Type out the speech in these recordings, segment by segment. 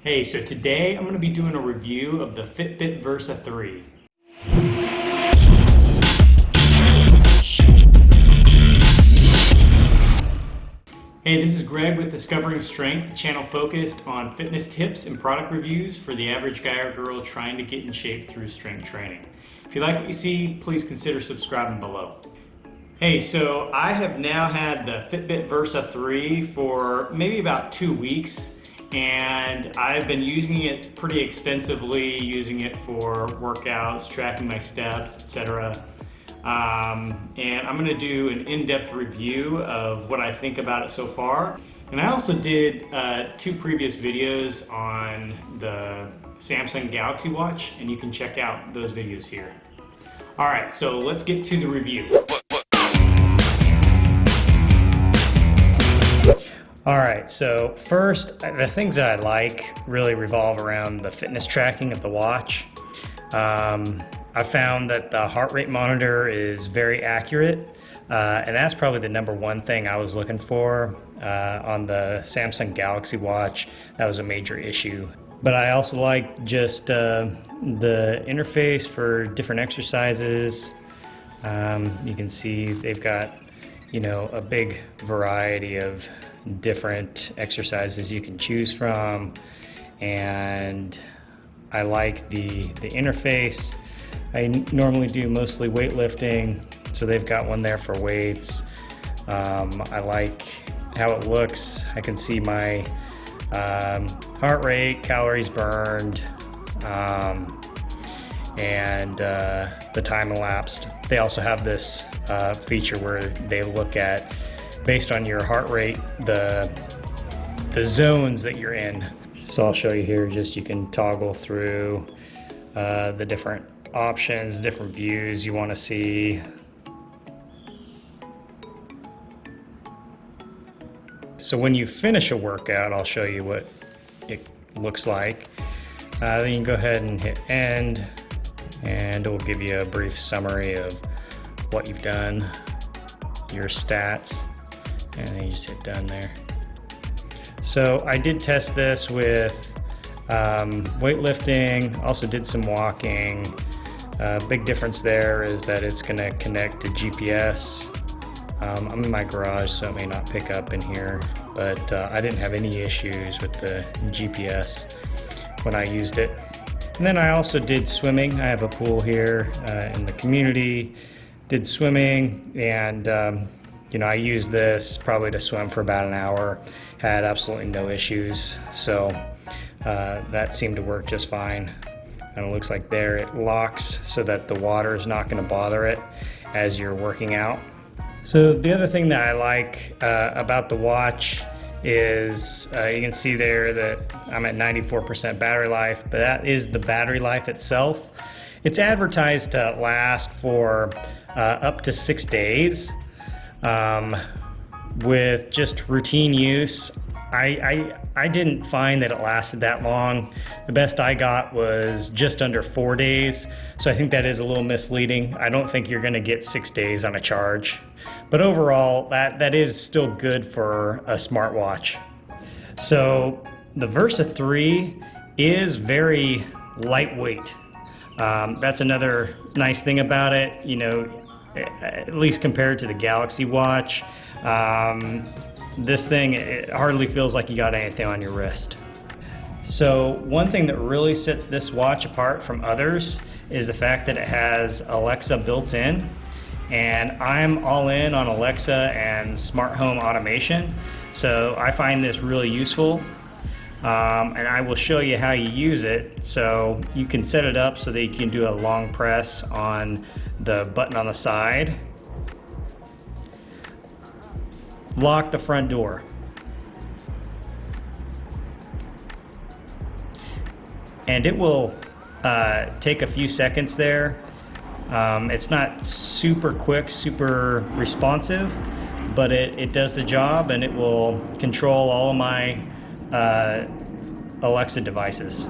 Hey, so today I'm going to be doing a review of the Fitbit Versa 3. Hey, this is Greg with Discovering Strength, a channel focused on fitness tips and product reviews for the average guy or girl trying to get in shape through strength training. If you like what you see, please consider subscribing below. Hey, so I have now had the Fitbit Versa 3 for maybe about 2 weeks, and I've been using it pretty extensively, using it for workouts, tracking my steps, etc. And I'm going to do an in-depth review of what I think about it so far. And I also did 2 previous videos on the Samsung Galaxy Watch, and you can check out those videos here. Alright, so let's get to the review. Alright, so first, the things that I like really revolve around the fitness tracking of the watch. I found that the heart rate monitor is very accurate, and that's probably the #1 thing I was looking for on the Samsung Galaxy Watch. That was a major issue. But I also like just the interface for different exercises. You can see they've got, a big variety of different exercises you can choose from, and I like the interface. I normally do mostly weightlifting, so they've got one there for weights. I like how it looks. I can see my heart rate, calories burned, and the time elapsed. They also have this feature where they look at, based on your heart rate, the zones that you're in. So I'll show you here, just you can toggle through the different options, different views you want to see. So when you finish a workout, I'll show you what it looks like. Then you can go ahead and hit end, and it will give you a brief summary of what you've done, your stats, and then you just hit done there. So I did test this with weightlifting, also did some walking. Big difference there is that it's going to connect to GPS. I'm in my garage, so it may not pick up in here, but I didn't have any issues with the GPS when I used it. And then I also did swimming. I have a pool here in the community, did swimming, and I used this probably to swim for about an hour, had absolutely no issues, so that seemed to work just fine. And it looks like there it locks so that the water is not going to bother it as you're working out. So the other thing that I like about the watch is you can see there that I'm at 94% battery life, but that is the battery life itself. It's advertised to last for up to 6 days. With just routine use, I didn't find that it lasted that long. The best I got was just under 4 days, so I think that is a little misleading. I don't think you're going to get 6 days on a charge, but overall that is still good for a smartwatch. So the Versa 3 is very lightweight. That's another nice thing about it, at least compared to the Galaxy Watch. This thing, it hardly feels like you got anything on your wrist. So one thing that really sets this watch apart from others is the fact that it has Alexa built in, and I'm all in on Alexa and smart home automation, so I find this really useful. And I will show you how you use it. So you can set it up so that you can do a long press on the button on the side. Lock the front door. And it will take a few seconds there. It's not super quick, super responsive, but it does the job, and it will control all of my Alexa devices.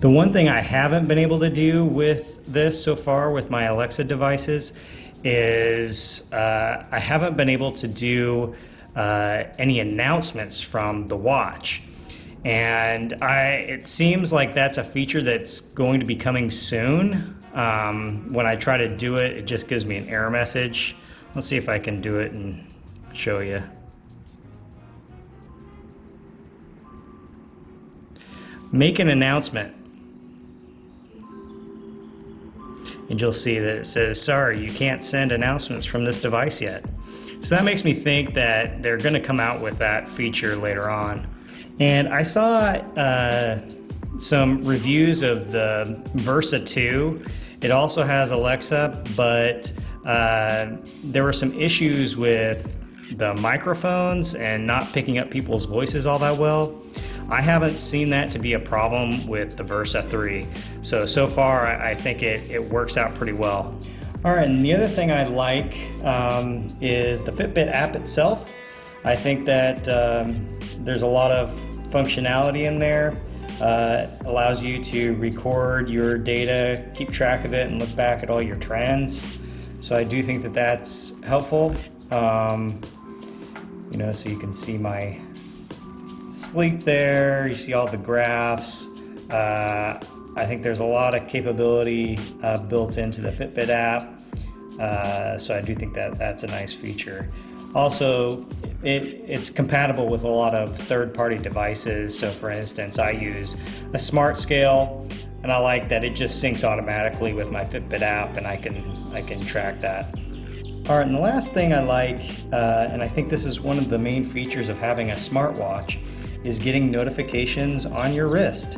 The one thing I haven't been able to do with this so far with my Alexa devices is I haven't been able to do any announcements from the watch. And it seems like that's a feature that's going to be coming soon. When I try to do it, it just gives me an error message. Let's see if I can do it and show you. Make an announcement. And you'll see that it says, sorry, you can't send announcements from this device yet. So that makes me think that they're going to come out with that feature later on. And I saw some reviews of the Versa 2. It also has Alexa, but there were some issues with the microphones and not picking up people's voices all that well. I haven't seen that to be a problem with the Versa 3. So far I think it works out pretty well. Alright, and the other thing I like is the Fitbit app itself. I think that there's a lot of functionality in there. It allows you to record your data, keep track of it, and look back at all your trends. So I do think that that's helpful. You know, so you can see my sleep there, you see all the graphs. I think there's a lot of capability built into the Fitbit app, so I do think that that's a nice feature. Also, it's compatible with a lot of third-party devices. So for instance, I use a smart scale, and I like that it just syncs automatically with my Fitbit app, and I can track that. All right, and the last thing I like, and I think this is one of the main features of having a smartwatch, is getting notifications on your wrist.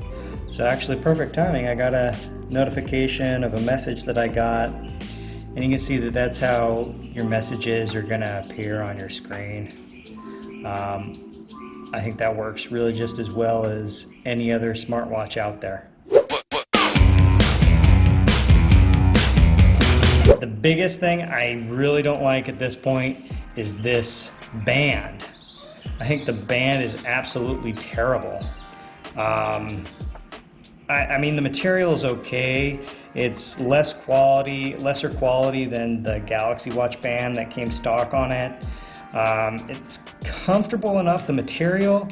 So actually, perfect timing. I got a notification of a message that I got, and you can see that that's how your messages are going to appear on your screen. I think that works really just as well as any other smartwatch out there. The biggest thing I really don't like at this point is this band. I think the band is absolutely terrible. I mean, the material is okay. It's lesser quality than the Galaxy Watch band that came stock on it. It's comfortable enough, the material,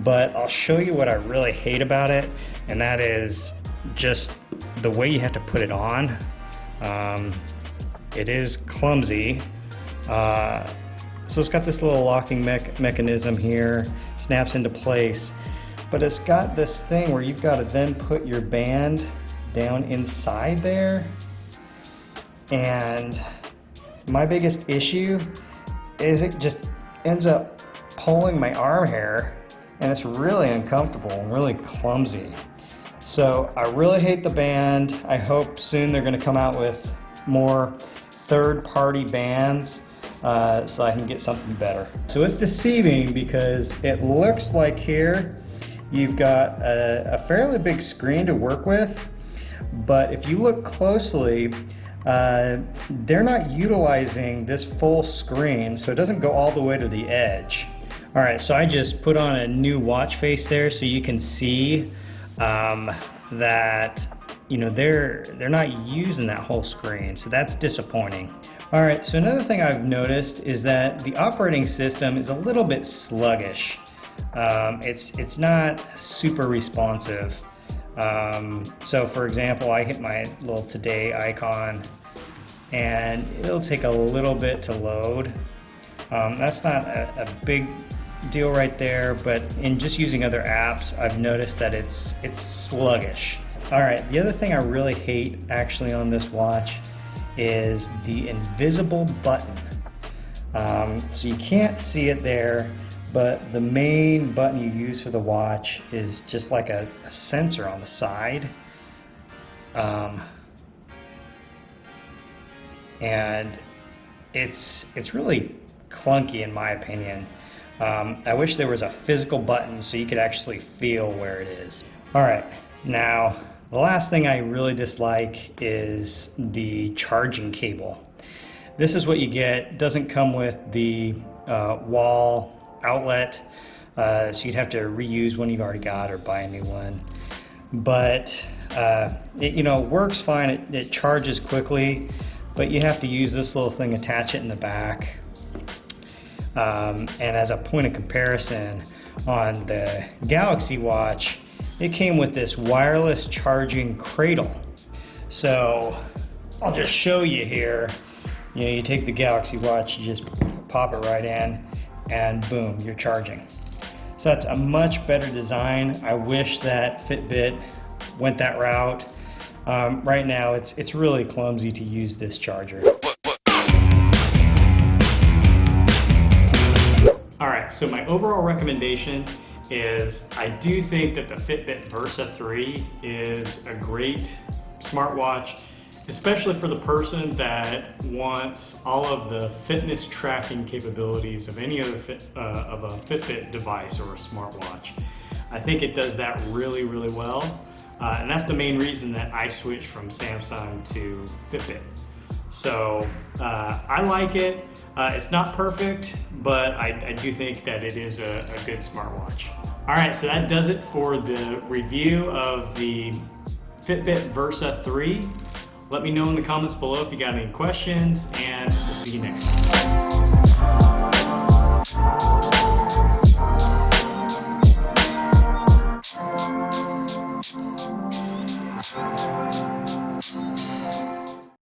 but I'll show you what I really hate about it, and that is just the way you have to put it on. It is clumsy. So it's got this little locking mechanism here, snaps into place, but it's got this thing where you've got to then put your band down inside there, and my biggest issue is it just ends up pulling my arm hair, and it's really uncomfortable and really clumsy. So I really hate the band. I hope soon they're going to come out with more third-party bands so I can get something better. So it's deceiving because it looks like here you've got a fairly big screen to work with, but if you look closely, they're not utilizing this full screen, so it doesn't go all the way to the edge. Alright, so I just put on a new watch face there so you can see that they're not using that whole screen, so that's disappointing. Alright, so another thing I've noticed is that the operating system is a little bit sluggish. It's not super responsive. So for example, I hit my little today icon and it'll take a little bit to load. That's not a big deal right there, but in just using other apps, I've noticed that it's sluggish. Alright, the other thing I really hate actually on this watch is the invisible button. So you can't see it there, but the main button you use for the watch is just like a sensor on the side. And it's really clunky in my opinion. I wish there was a physical button so you could actually feel where it is. Alright, now the last thing I really dislike is the charging cable. This is what you get. It doesn't come with the wall outlet, so you'd have to reuse one you've already got or buy a new one. But it works fine. It charges quickly, but you have to use this little thing, attach it in the back. And as a point of comparison, On the Galaxy Watch, it came with this wireless charging cradle. So I'll just show you here. You know, you take the Galaxy Watch, you just pop it right in, and boom, you're charging. So that's a much better design. I wish that Fitbit went that route. Right now, it's really clumsy to use this charger. Alright, so my overall recommendation is I do think that the Fitbit Versa 3 is a great smartwatch, especially for the person that wants all of the fitness tracking capabilities of any other of a Fitbit device or a smartwatch. I think it does that really, really well, and that's the main reason that I switched from Samsung to Fitbit. So I like it. It's not perfect, but I do think that it is a good smartwatch. Alright, so that does it for the review of the Fitbit Versa 3. Let me know in the comments below if you got any questions, and we'll see you next time.